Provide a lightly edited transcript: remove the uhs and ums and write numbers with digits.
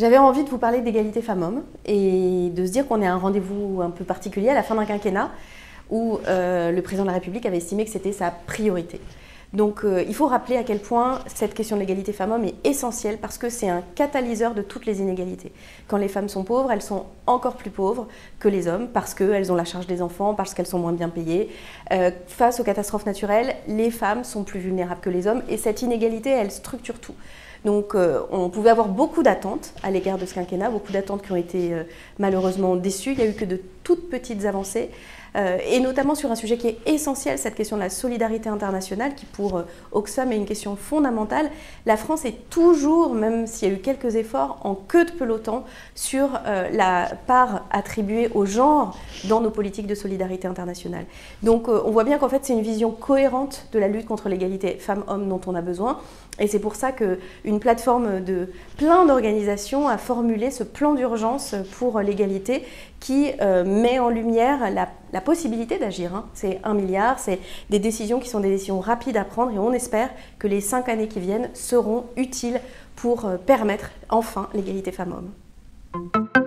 J'avais envie de vous parler d'égalité femmes-hommes et de se dire qu'on est à un rendez-vous un peu particulier à la fin d'un quinquennat où le président de la République avait estimé que c'était sa priorité. Donc il faut rappeler à quel point cette question de l'égalité femmes-hommes est essentielle parce que c'est un catalyseur de toutes les inégalités. Quand les femmes sont pauvres, elles sont encore plus pauvres que les hommes parce qu'elles ont la charge des enfants, parce qu'elles sont moins bien payées. Face aux catastrophes naturelles, les femmes sont plus vulnérables que les hommes et cette inégalité, elle structure tout. Donc on pouvait avoir beaucoup d'attentes à l'égard de ce quinquennat, beaucoup d'attentes qui ont été malheureusement déçues. Il n'y a eu que de toutes petites avancées. Et notamment sur un sujet qui est essentiel, cette question de la solidarité internationale, qui pour Oxfam est une question fondamentale. La France est toujours, même s'il y a eu quelques efforts, en queue de peloton sur la part attribuée au genre dans nos politiques de solidarité internationale. Donc on voit bien qu'en fait c'est une vision cohérente de la lutte contre l'égalité femmes-hommes dont on a besoin. Et c'est pour ça qu'une plateforme de plein d'organisations a formulé ce plan d'urgence pour l'égalité qui met en lumière la possibilité d'agir. C'est 1 milliard, c'est des décisions qui sont des décisions rapides à prendre et on espère que les 5 années qui viennent seront utiles pour permettre enfin l'égalité femmes-hommes.